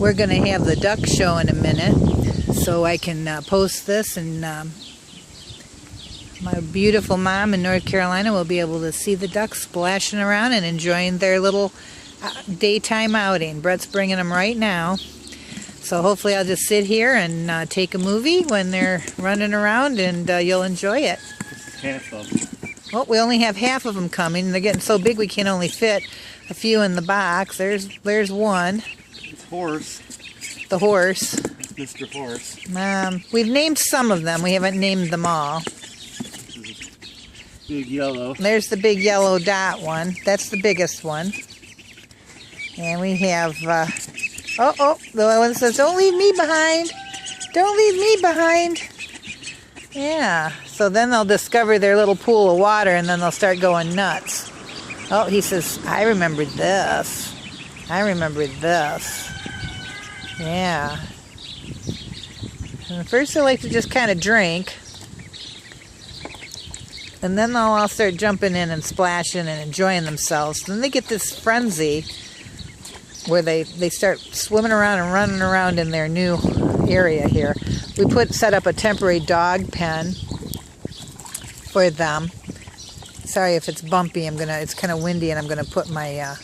We're going to have the duck show in a minute, so I can post this, and my beautiful mom in North Carolina will be able to see the ducks splashing around and enjoying their little daytime outing. Brett's bringing them right now, so hopefully I'll just sit here and take a movie when they're running around, and you'll enjoy it. Half of them. Well, we only have half of them coming. They're getting so big we can only fit a few in the box. There's one. It's Horse. The horse. It's Mr. Horse. We've named some of them. We haven't named them all. This is big yellow. There's the big yellow dot one. That's the biggest one. And we have, the one that says, "Don't leave me behind. Don't leave me behind." Yeah, so then they'll discover their little pool of water, and then they'll start going nuts. Oh, he says, "I remembered this. I remembered this." Yeah. And first they like to just kind of drink, and then they'll all start jumping in and splashing and enjoying themselves. Then they get this frenzy where they start swimming around and running around in their new area here. We set up a temporary dog pen for them. Sorry if it's bumpy. It's kind of windy, and I'm gonna put my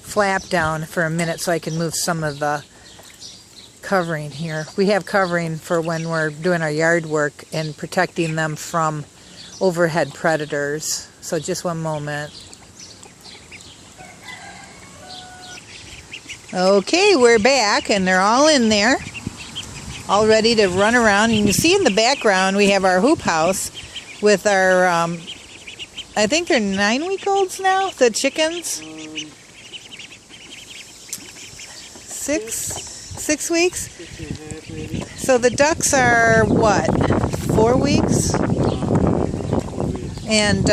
flap down for a minute so I can move some of the covering here. We have covering for when we're doing our yard work and protecting them from overhead predators. So just one moment. Okay, we're back, and they're all in there, all ready to run around. And you can see in the background we have our hoop house with our, I think they're 9-week-olds now, the chickens. 6 weeks? 6.5 maybe. So the ducks are, what, 4 weeks? And,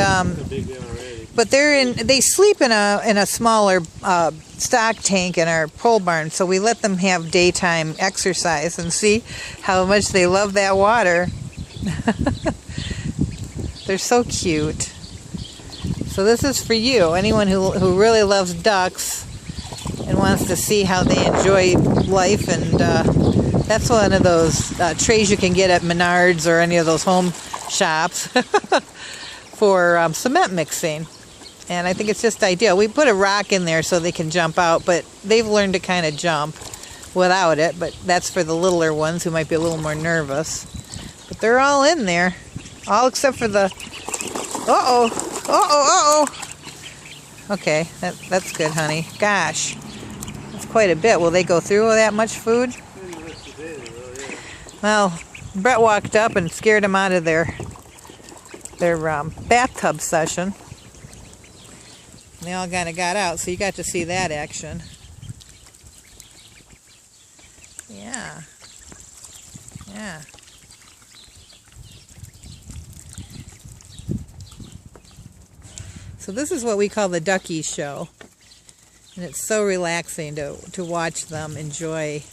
but they sleep in a smaller stock tank in our pole barn, so we let them have daytime exercise, and see how much they love that water. They're so cute. So this is for you, anyone who really loves ducks and wants to see how they enjoy life. And that's one of those trays you can get at Menards or any of those home shops for cement mixing. And I think it's just ideal. We put a rock in there so they can jump out, but they've learned to kind of jump without it. But that's for the littler ones who might be a little more nervous. But they're all in there, all except for the... Okay, that's good, honey. Gosh, that's quite a bit. Will they go through that much food? Well, Brett walked up and scared them out of their bathtub session. They all kind of got out, so you got to see that action. Yeah. Yeah. So this is what we call the Ducky Show. And it's so relaxing to watch them enjoy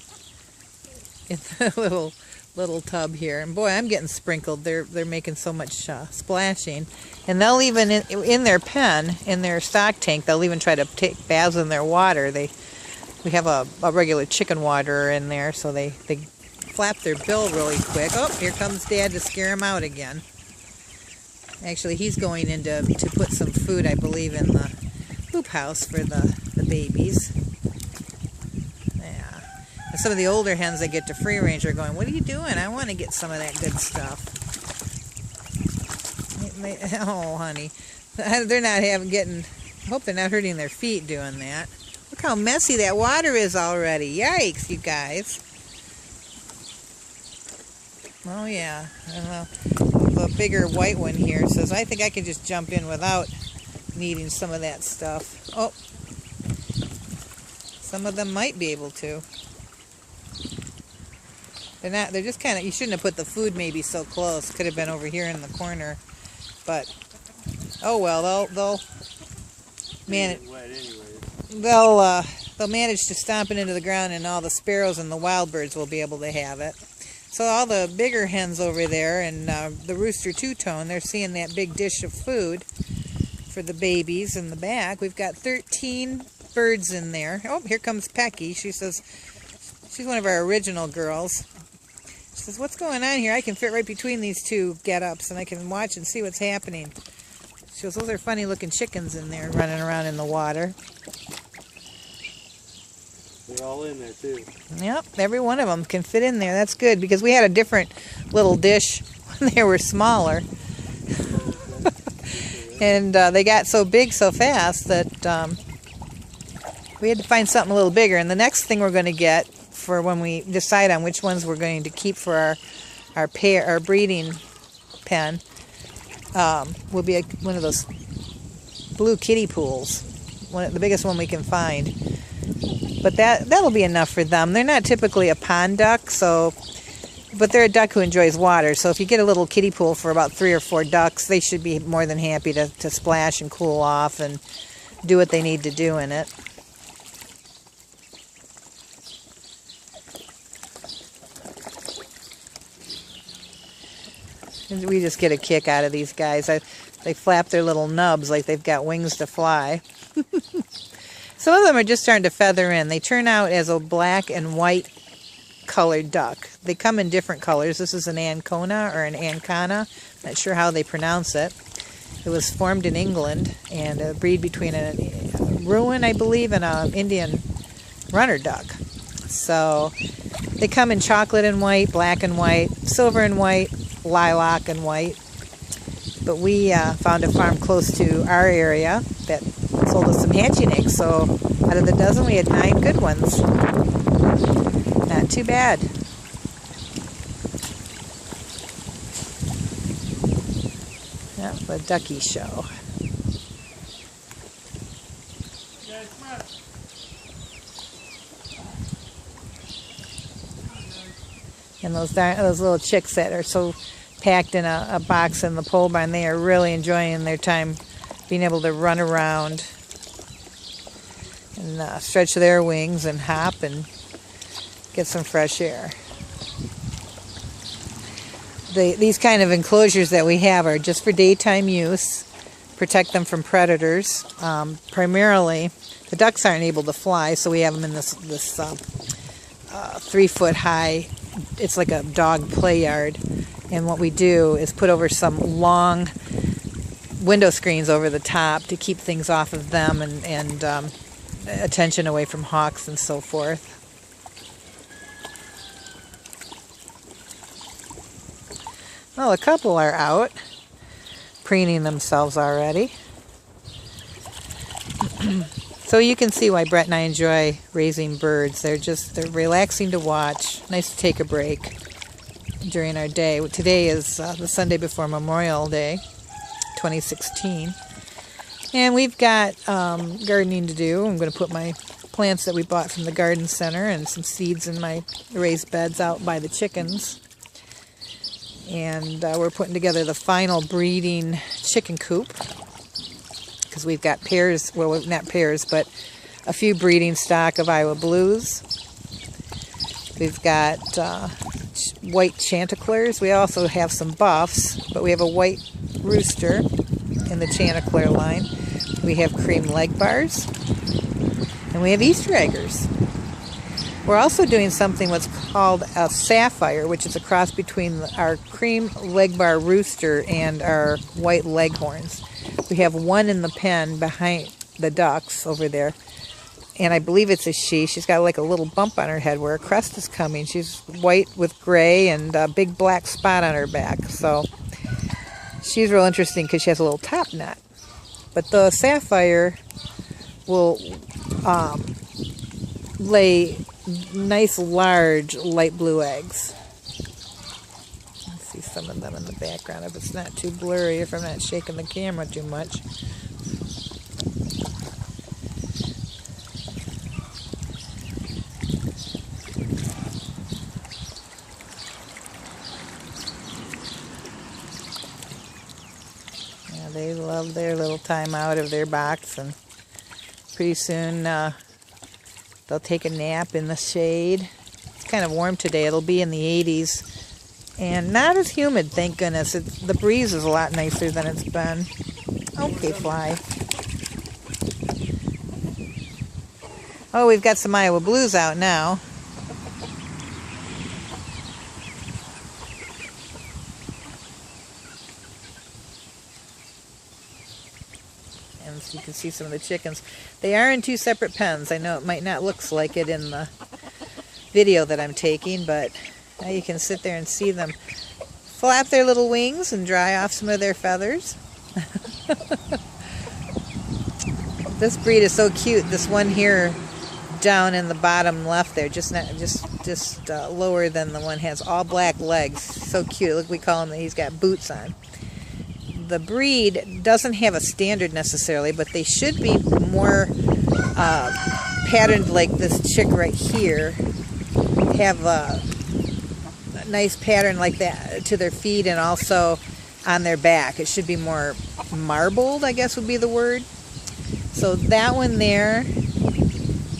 in the little tub here. And boy, I'm getting sprinkled. They're making so much splashing. And they'll even, in their pen, in their stock tank, they'll even try to take baths in their water. We have a regular chicken water in there, so they flap their bill really quick. Oh, here comes Dad to scare him out again. Actually, he's going in to put some food, I believe, in the hoop house for the babies. Yeah. And some of the older hens that get to free range are going, "What are you doing? I want to get some of that good stuff." Oh, honey. They're not I hope they're not hurting their feet doing that. Look how messy that water is already. Yikes, you guys. Oh, yeah. The bigger white one here says, "I think I can just jump in without needing some of that stuff." Oh, some of them might be able to. They're just kind of, you shouldn't have put the food maybe so close. Could have been over here in the corner. But, oh well, they'll manage. They'll manage to stomp it into the ground, and all the sparrows and the wild birds will be able to have it. So all the bigger hens over there and the rooster two-tone, they're seeing that big dish of food for the babies in the back. We've got 13 birds in there. Oh, here comes Pecky. She says, she's one of our original girls. She says, what's going on here? I can fit right between these two get-ups, and I can watch and see what's happening. She goes, those are funny-looking chickens in there running around in the water. They're all in there, too. Yep, every one of them can fit in there. That's good, because we had a different little dish when they were smaller. And they got so big so fast that we had to find something a little bigger. And the next thing we're going to get for when we decide on which ones we're going to keep for our breeding pen will be one of those blue kiddie pools, the biggest one we can find. But that'll be enough for them. They're not typically a pond duck, but they're a duck who enjoys water. So if you get a little kiddie pool for about 3 or 4 ducks, they should be more than happy to splash and cool off and do what they need to do in it. And we just get a kick out of these guys. They flap their little nubs like they've got wings to fly. Some of them are just starting to feather in. They turn out as a black and white colored duck. They come in different colors. This is an Ancona or an Ancona. Not sure how they pronounce it. It was formed in England and a breed between a Rouen, I believe, and an Indian runner duck. So they come in chocolate and white, black and white, silver and white, lilac and white. But we found a farm close to our area that sold us some hatching eggs. So out of the dozen, we had 9 good ones. Not too bad. Yeah, the ducky show. And those little chicks that are so packed in a box in the pole barn, they are really enjoying their time being able to run around and stretch their wings and hop and get some fresh air. These kind of enclosures that we have are just for daytime use, protect them from predators. Primarily, the ducks aren't able to fly, so we have them in this 3-foot high, it's like a dog play yard. And what we do is put over some long window screens over the top to keep things off of them and attention away from hawks and so forth. Well, a couple are out, preening themselves already. So you can see why Brett and I enjoy raising birds. They're relaxing to watch. Nice to take a break during our day. Today is the Sunday before Memorial Day, 2016. And we've got gardening to do. I'm going to put my plants that we bought from the garden center and some seeds in my raised beds out by the chickens. And we're putting together the final breeding chicken coop, because we've got pairs, well, not pairs, but a few breeding stock of Iowa Blues. We've got white chanticleers. We also have some buffs, but we have a white rooster in the chanticleer line. We have cream leg bars, and we have Easter eggers. We're also doing something what's called a sapphire, which is a cross between our cream leg bar rooster and our white leghorns. We have one in the pen behind the ducks over there, and I believe it's a she. She's got like a little bump on her head where a crest is coming. She's white with gray and a big black spot on her back. So she's real interesting because she has a little top knot. But the sapphire will lay nice, large, light blue eggs. I see some of them in the background if it's not too blurry, if I'm not shaking the camera too much. Yeah, they love their little time out of their box, and pretty soon they'll take a nap in the shade. It's kind of warm today. It'll be in the 80s. And not as humid, thank goodness. The breeze is a lot nicer than it's been. Okay, fly. Oh, we've got some Iowa Blues out now. And so you can see some of the chickens. They are in 2 separate pens. I know it might not look like it in the video that I'm taking, but now you can sit there and see them flap their little wings and dry off some of their feathers. This breed is so cute. This one here down in the bottom left there, just lower than the one, has all black legs. So cute. Look, we call him, he's got boots on. The breed doesn't have a standard necessarily, but they should be more patterned like this chick right here. Have a nice pattern like that to their feet and also on their back. It should be more marbled, I guess would be the word. So that one there,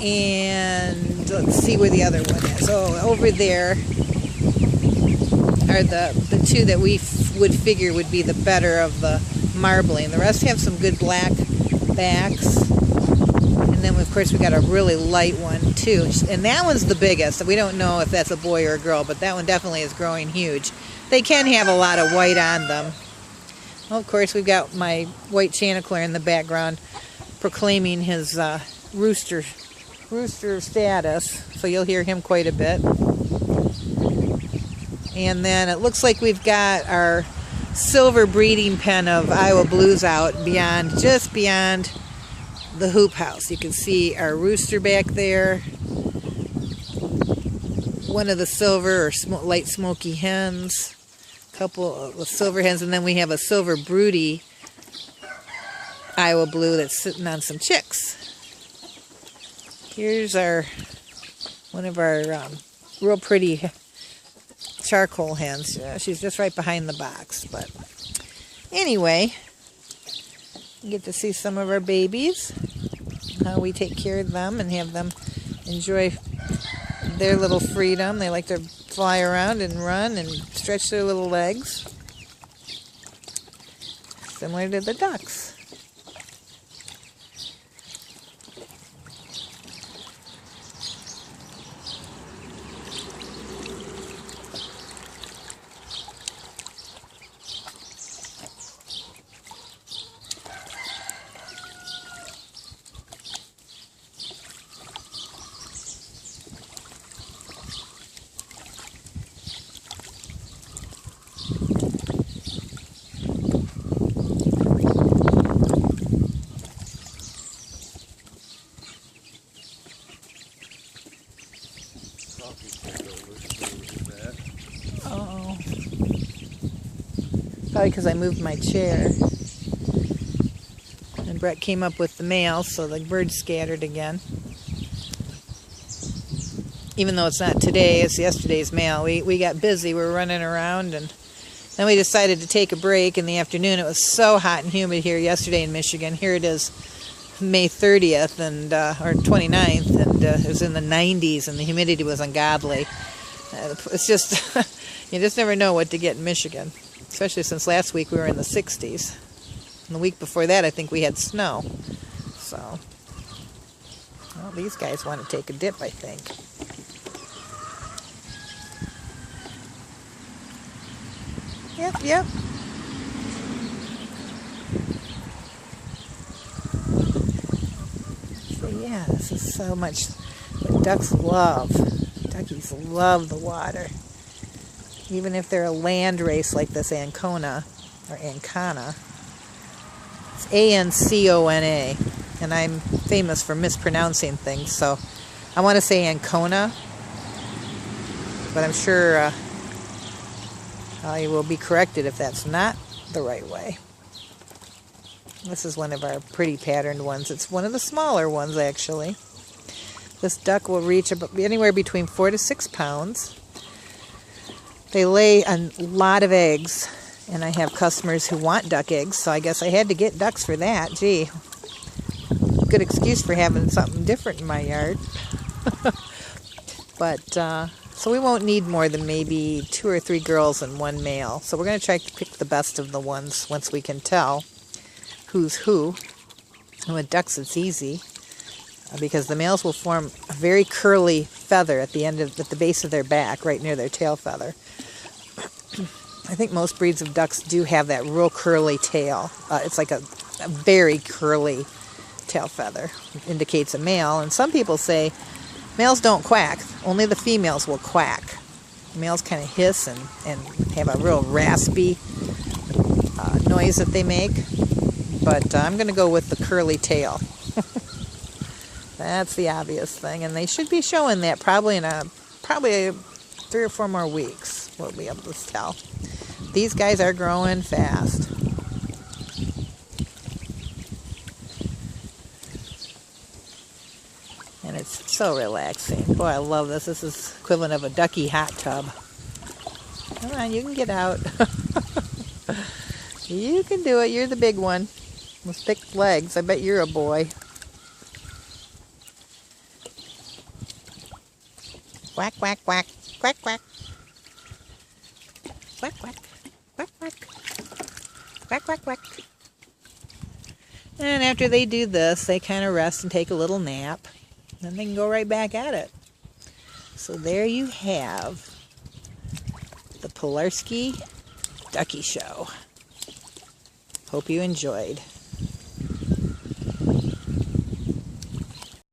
and let's see where the other one is. Oh, over there are the 2 that we would figure would be the better of the marbling. The rest have some good black backs. And then, of course, we got a really light one, too. And that one's the biggest. We don't know if that's a boy or a girl, but that one definitely is growing huge. They can have a lot of white on them. Well, of course, we've got my white chanticleer in the background proclaiming his rooster status. So you'll hear him quite a bit. And then it looks like we've got our silver breeding pen of Iowa Blues out just beyond the hoop house. You can see our rooster back there. One of the silver or light smoky hens. A couple of silver hens. And then we have a silver broody Iowa Blue that's sitting on some chicks. Here's one of our real pretty charcoal hens. She's just right behind the box. But anyway, you get to see some of our babies, how we take care of them and have them enjoy their little freedom. They like to fly around and run and stretch their little legs, similar to the ducks. Oh, probably because I moved my chair. And Brett came up with the mail, so the birds scattered again. Even though it's not today, it's yesterday's mail. We got busy, we were running around, and then we decided to take a break in the afternoon. It was so hot and humid here yesterday in Michigan. Here it is May 30th and or 29th, and it was in the 90s, and the humidity was ungodly. It's just, you just never know what to get in Michigan, especially since last week we were in the 60s. And the week before that, I think we had snow. So, well, these guys want to take a dip, I think. Yep. So yeah, this is so much what ducks love. Duckies love the water. Even if they're a land race like this Ancona, or Ancona. It's A-N-C-O-N-A. And I'm famous for mispronouncing things, so I want to say Ancona. But I'm sure I will be corrected if that's not the right way. This is one of our pretty patterned ones. It's one of the smaller ones, actually. This duck will reach anywhere between 4 to 6 pounds. They lay a lot of eggs, and I have customers who want duck eggs, so I guess I had to get ducks for that. Gee, good excuse for having something different in my yard. But, so we won't need more than maybe 2 or 3 girls and 1 male. So we're going to try to pick the best of the ones once we can tell who's who. And with ducks, it's easy. because the males will form a very curly feather at the base of their back, right near their tail feather. I think most breeds of ducks do have that real curly tail. It's like a very curly tail feather. It indicates a male, and some people say males don't quack, only the females will quack. The males kind of hiss and have a real raspy noise that they make, but I'm going to go with the curly tail. That's the obvious thing, and they should be showing that probably in 3 or 4 more weeks. We'll be able to tell. These guys are growing fast. And it's so relaxing. Boy, I love this. This is equivalent of a ducky hot tub. Come on, you can get out. You can do it. You're the big one with thick legs. I bet you're a boy. Quack, quack, quack. Quack, quack. Quack, quack. Quack, quack. Quack, quack, quack. And after they do this, they kind of rest and take a little nap. Then they can go right back at it. So there you have the Ducks Ducky show. Hope you enjoyed.